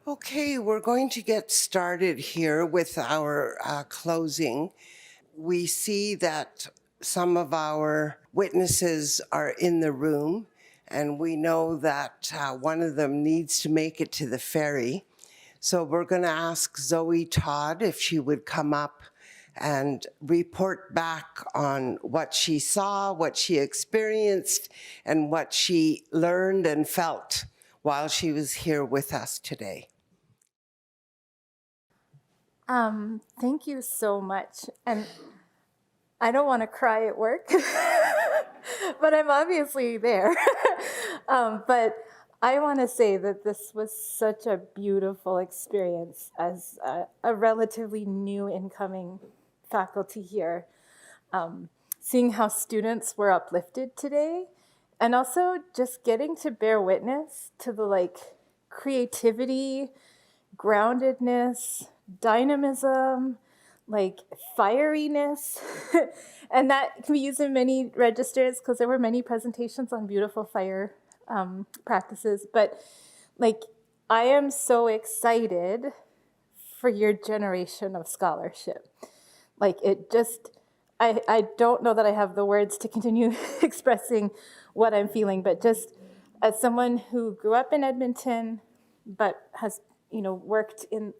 Okay, we're going to get started here with our closing. We see that some of our witnesses are in the room, and we know that one of them needs to make it to the ferry. So we're going to ask Zoe Todd if she would come up and report back on what she saw, what she experienced, and what she learned and felt while she was here with us today. Thank you so much. And I don't want to cry at work, but I'm obviously there. But I want to say that this was such a beautiful experience as a relatively new incoming faculty here. Seeing how students were uplifted today, and also just getting to bear witness to the creativity, groundedness, dynamism, fieriness. And that can be used in many registers because there were many presentations on beautiful fire practices. But I am so excited for your generation of scholarship. I don't know that I have the words to continue expressing what I'm feeling, but just as someone who grew up in Edmonton, but has worked in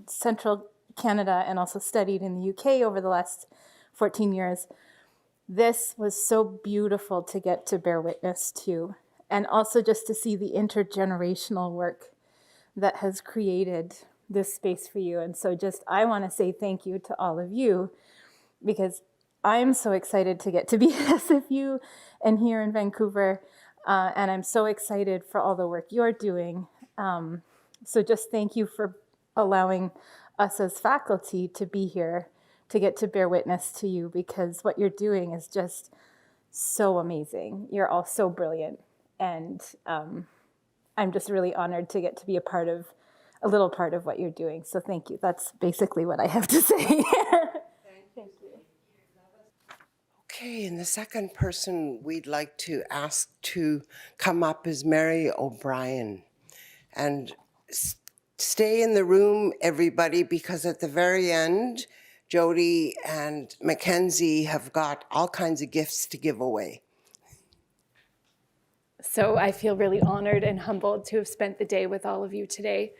central Canada and also studied in the UK over the last 14 years, this was so beautiful to get to bear witness to, and also just to see the intergenerational work that has created this space for you. And so I want to say thank you to all of you, because I'm so excited to get to be at SFU and here in Vancouver, and I'm so excited for all the work you're doing. So just thank you for allowing us as faculty to be here, to get to bear witness to you, because what you're doing is just so amazing. You're all so brilliant. And I'm just really honored to get to be a little part of what you're doing. So thank you. That's basically what I have to say. Thank you. Okay, and the second person we'd like to ask to come up is Mary O'Brien. And stay in the room, everybody, because at the very end, Jody and Mackenzie have got all kinds of gifts to give away. So I feel really honored and humbled to have spent the day with all of you today.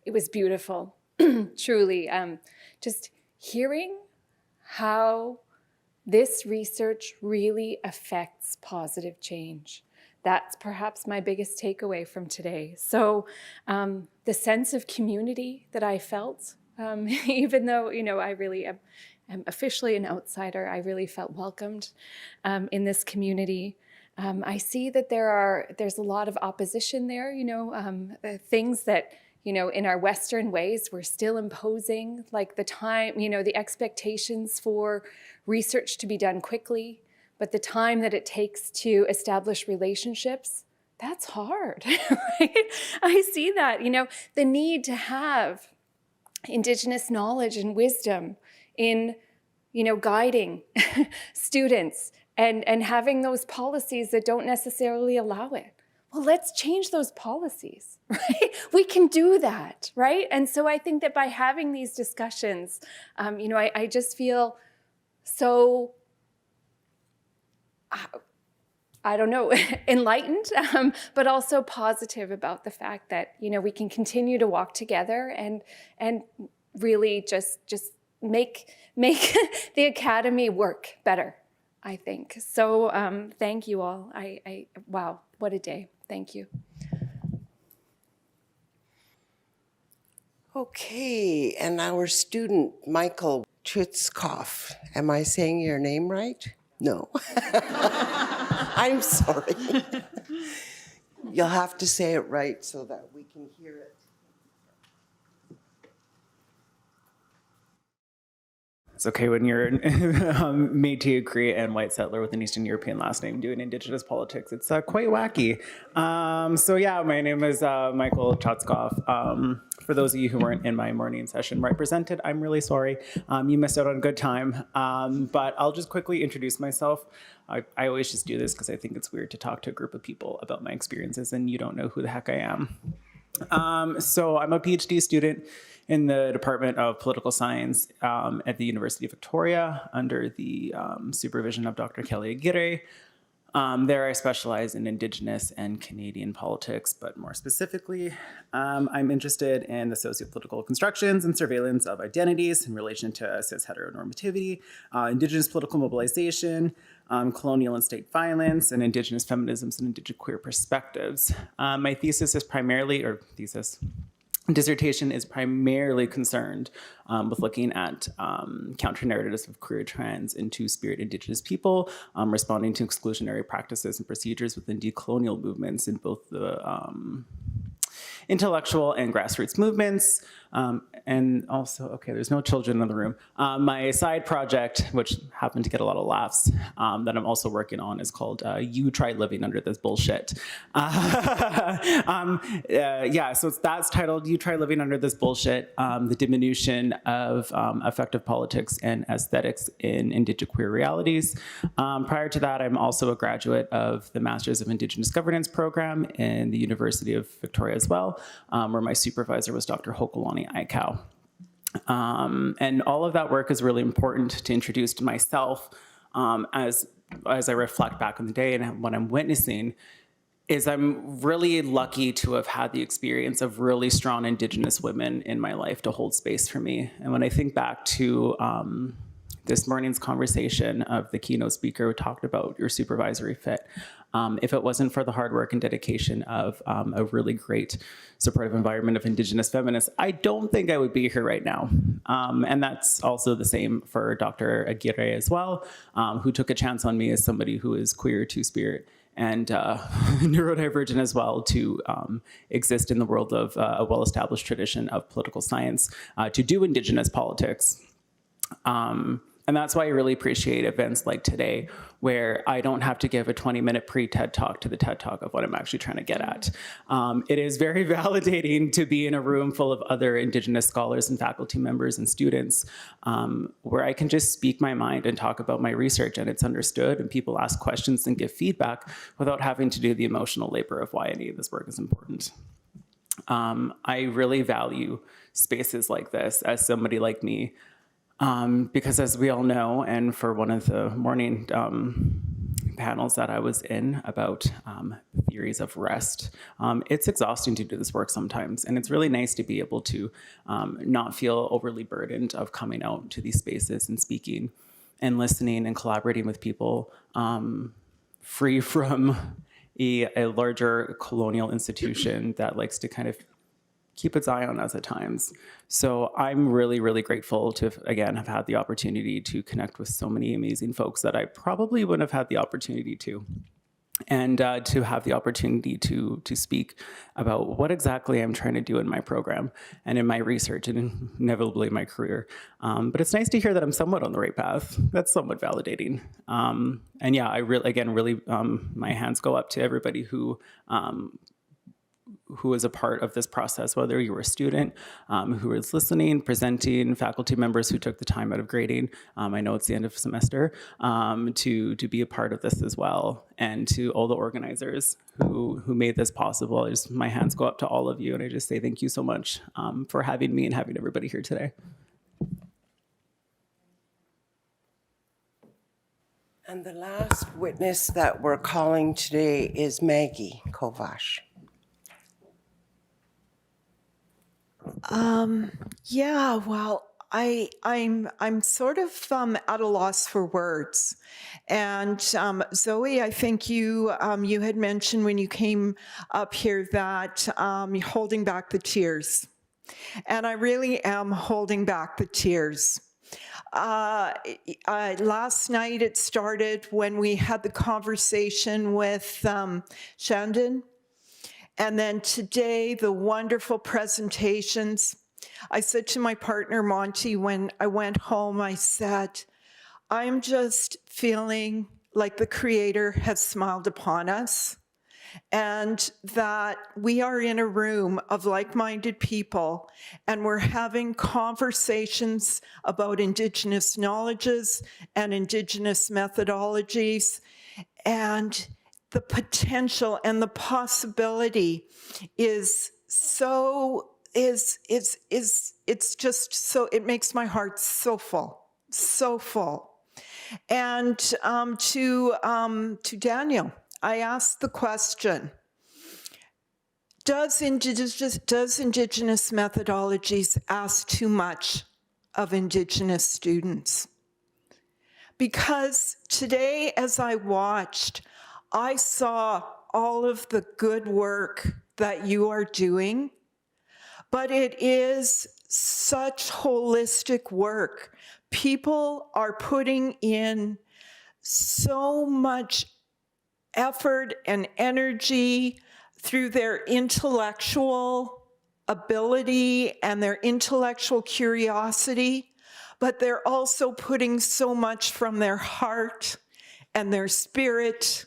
It was beautiful, truly. Just hearing how this research really affects positive change. That's perhaps my biggest takeaway from today. So the sense of community that I felt, even though, I really am officially an outsider, I really felt welcomed in this community. I see that there's a lot of opposition there, things that, in our Western ways, we're still imposing, like the time, the expectations for research to be done quickly, but the time that it takes to establish relationships, that's hard, right? I see that, the need to have Indigenous knowledge and wisdom in, guiding students and having those policies that don't necessarily allow it. Well, let's change those policies, right? We can do that, right? And so I think that by having these discussions, I just feel so, I don't know, enlightened, but also positive about the fact that, we can continue to walk together and really just make the Academy work better, I think. So thank you all. Wow, what a day. Thank you. Okay, and our student, Michael Chutzkoff. Am I saying your name right? No. I'm sorry. You'll have to say it right so that we can hear it. It's okay when you're Métis, Cree, and white settler with an Eastern European last name doing Indigenous politics. It's quite wacky. So yeah, my name is Michael Chotzkoff. For those of you who weren't in my morning session where I presented, I'm really sorry. You missed out on a good time. But I'll just quickly introduce myself. I always just do this because I think it's weird to talk to a group of people about my experiences and you don't know who the heck I am. So I'm a PhD student in the Department of Political Science at the University of Victoria under the supervision of Dr. Kelly Aguirre. There I specialize in Indigenous and Canadian politics, but more specifically, I'm interested in the sociopolitical constructions and surveillance of identities in relation to cis heteronormativity, Indigenous political mobilization, colonial and state violence, and Indigenous feminisms and Indigenous queer perspectives. My dissertation is primarily concerned with looking at counter-narratives of queer, trans, and two-spirit Indigenous people, responding to exclusionary practices and procedures within decolonial movements in both the intellectual and grassroots movements. And also, okay, there's no children in the room. My side project, which happened to get a lot of laughs, that I'm also working on is called You Try Living Under This Bullshit. So that's titled You Try Living Under This Bullshit, the diminution of effective politics and aesthetics in Indigenous queer realities. Prior to that, I'm also a graduate of the Masters of Indigenous Governance program in the University of Victoria as well, where my supervisor was Dr. Hokulani Aikau. And all of that work is really important to introduce to myself as I reflect back on the day and what I'm witnessing is I'm really lucky to have had the experience of really strong Indigenous women in my life to hold space for me. And when I think back to this morning's conversation of the keynote speaker who talked about your supervisory fit, if it wasn't for the hard work and dedication of a really great supportive environment of Indigenous feminists, I don't think I would be here right now. And that's also the same for Dr. Aguirre as well, who took a chance on me as somebody who is queer, two-spirit, and neurodivergent as well to exist in the world of a well-established tradition of political science to do Indigenous politics. And that's why I really appreciate events like today, where I don't have to give a 20-minute pre-TED Talk to the TED Talk of what I'm actually trying to get at. It is very validating to be in a room full of other Indigenous scholars and faculty members and students, where I can just speak my mind and talk about my research and it's understood and people ask questions and give feedback without having to do the emotional labor of why any of this work is important. I really value spaces like this as somebody like me, because as we all know, and for one of the morning panels that I was in about theories of rest, it's exhausting to do this work sometimes. And it's really nice to be able to not feel overly burdened of coming out to these spaces and speaking and listening and collaborating with people free from a larger colonial institution that likes to kind of keep its eye on us at times. So I'm really, really grateful to, again, have had the opportunity to connect with so many amazing folks that I probably wouldn't have had the opportunity to. And to have the opportunity to speak about what exactly I'm trying to do in my program and in my research and inevitably my career. But it's nice to hear that I'm somewhat on the right path. That's somewhat validating. And yeah, I really, my hands go up to everybody who is a part of this process, whether you were a student who is listening, presenting, faculty members who took the time out of grading. I know it's the end of semester, to be a part of this as well, and to all the organizers who made this possible. My hands go up to all of you, and I just say thank you so much for having me and having everybody here today. And the last witness that we're calling today is Maggie Kovash. Yeah, well, I'm sort of at a loss for words. And Zoe, I think you had mentioned when you came up here that you're holding back the tears. And I really am holding back the tears. Last night it started when we had the conversation with Shandon. And then today, the wonderful presentations. I said to my partner, Monty, when I went home, I said, I'm just feeling like the Creator has smiled upon us and that we are in a room of like-minded people and we're having conversations about Indigenous knowledges and Indigenous methodologies, and the potential and the possibility is it's just so, it makes my heart so full, so full. And to Daniel, I asked the question, does Indigenous methodologies ask too much of Indigenous students? Because today, as I watched, I saw all of the good work that you are doing, but it is such holistic work. People are putting in so much effort and energy through their intellectual ability and their intellectual curiosity, but they're also putting so much from their heart and their spirit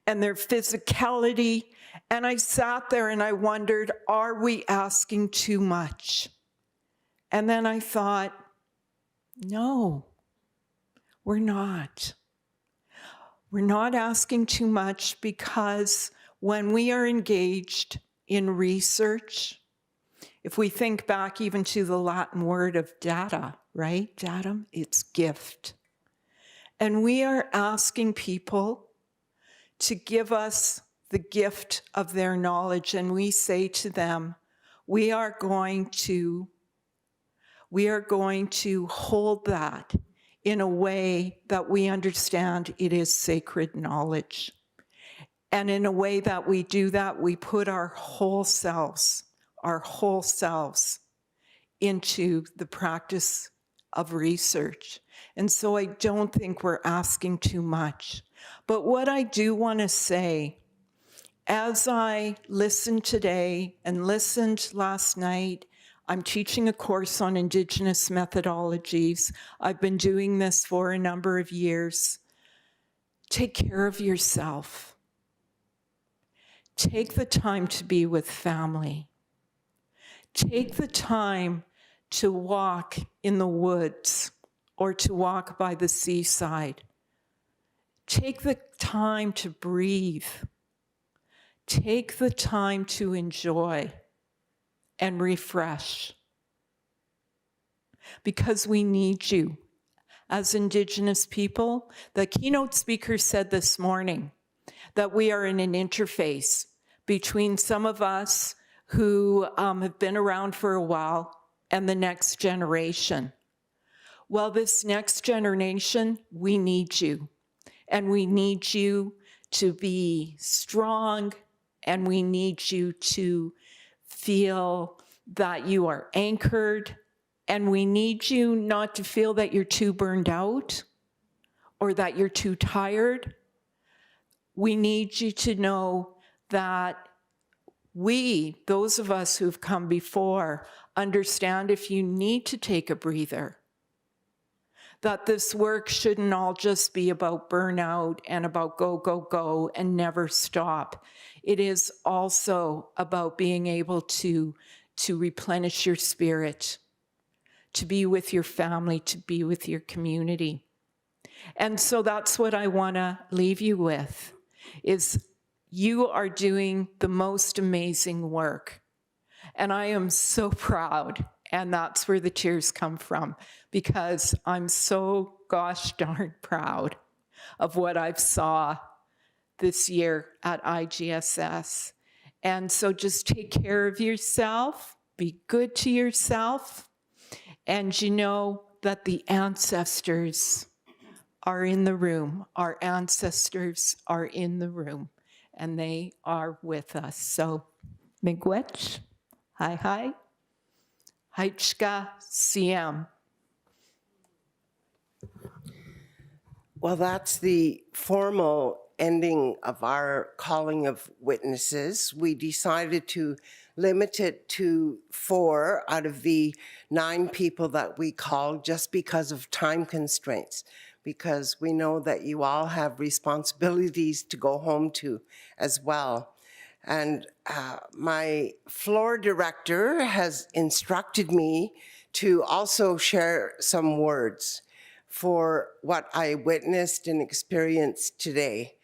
and their physicality. And I sat there and I wondered, are we asking too much? And then I thought, no, we're not. We're not asking too much, because when we are engaged in research, if we think back even to the Latin word of data, right? Datum, it's gift. And we are asking people to give us the gift of their knowledge, and we say to them, we are going to hold that in a way that we understand it is sacred knowledge. And in a way that we do that, we put our whole selves into the practice of research. And so I don't think we're asking too much. But what I do want to say, as I listened today and listened last night, I'm teaching a course on Indigenous methodologies. I've been doing this for a number of years. Take care of yourself. Take the time to be with family. Take the time to walk in the woods or to walk by the seaside. Take the time to breathe. Take the time to enjoy and refresh, because we need you as Indigenous people. The keynote speaker said this morning that we are in an interface between some of us who have been around for a while and the next generation. Well, this next generation, we need you. And we need you to be strong, and we need you to feel that you are anchored, and we need you not to feel that you're too burned out or that you're too tired. We need you to know that we, those of us who've come before, understand if you need to take a breather, that this work shouldn't all just be about burnout and about go, go, go and never stop. It is also about being able to replenish your spirit, to be with your family, to be with your community. And so that's what I want to leave you with, is you are doing the most amazing work. And I am so proud, and that's where the tears come from, because I'm so gosh darn proud of what I've saw this year at IGSS. And so just take care of yourself, be good to yourself, and you know that the ancestors are in the room. Our ancestors are in the room, and they are with us. So, miigwech, hi, haichka siem. Well, that's the formal ending of our calling of witnesses. We decided to limit it to 4 out of the 9 people that we called, just because of time constraints, because we know that you all have responsibilities to go home to as well. And my floor director has instructed me to also share some words for what I witnessed and experienced today.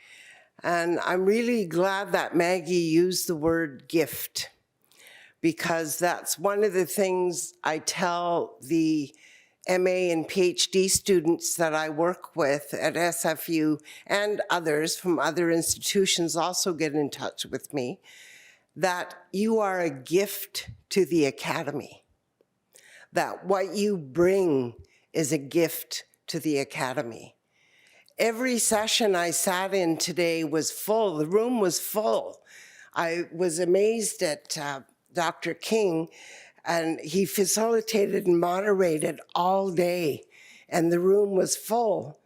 And I'm really glad that Maggie used the word gift, because that's one of the things I tell the MA and PhD students that I work with at SFU, and others from other institutions also get in touch with me, that you are a gift to the academy, that what you bring is a gift to the academy. Every session I sat in today was full. The room was full. I was amazed at Dr. King, and he facilitated and moderated all day, and the room was full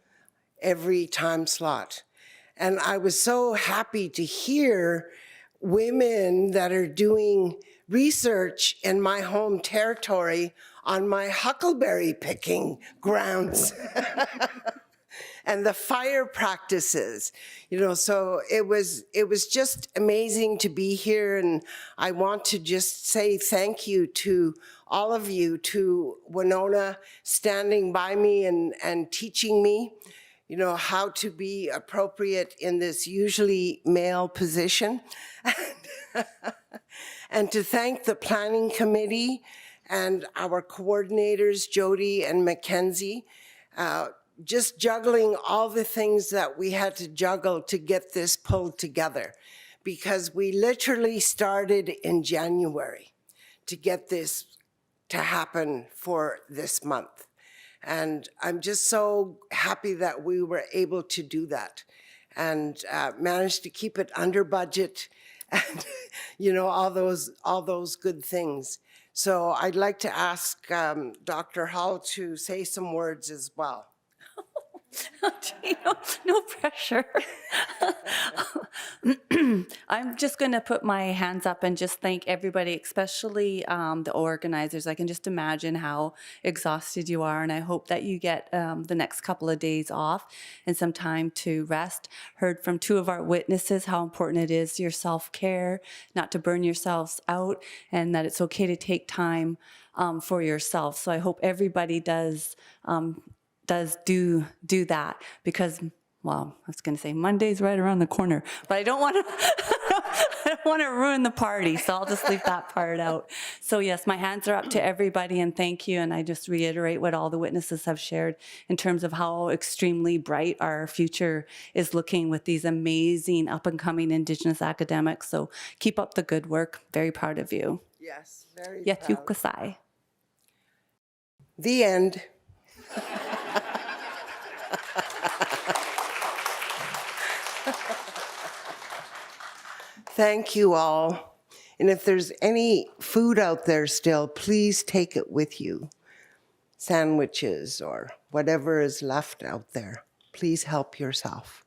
every time slot. And I was so happy to hear women that are doing research in my home territory on my huckleberry picking grounds. And the fire practices, so it was just amazing to be here. And I want to just say thank you to all of you, to Winona standing by me and teaching me, how to be appropriate in this usually male position. And to thank the planning committee and our coordinators, Jody and Mackenzie, just juggling all the things that we had to juggle to get this pulled together, because we literally started in January to get this to happen for this month. And I'm just so happy that we were able to do that and managed to keep it under budget and, all those good things. So I'd like to ask Dr. Hall to say some words as well. No pressure. I'm just going to put my hands up and just thank everybody, especially the organizers. I can just imagine how exhausted you are, and I hope that you get the next couple of days off and some time to rest. Heard from two of our witnesses how important it is your self-care, not to burn yourselves out, and that it's okay to take time for yourself. So I hope everybody does do that, because, well, I was going to say Monday's right around the corner, but I don't want to ruin the party, so I'll just leave that part out. So yes, my hands are up to everybody, and thank you. And I just reiterate what all the witnesses have shared in terms of how extremely bright our future is looking with these amazing up and coming Indigenous academics. So keep up the good work. Very proud of you. Yes, very Yet you proud. kasai. The end. Thank you all. And if there's any food out there still, please take it with you. Sandwiches or whatever is left out there. Please help yourself.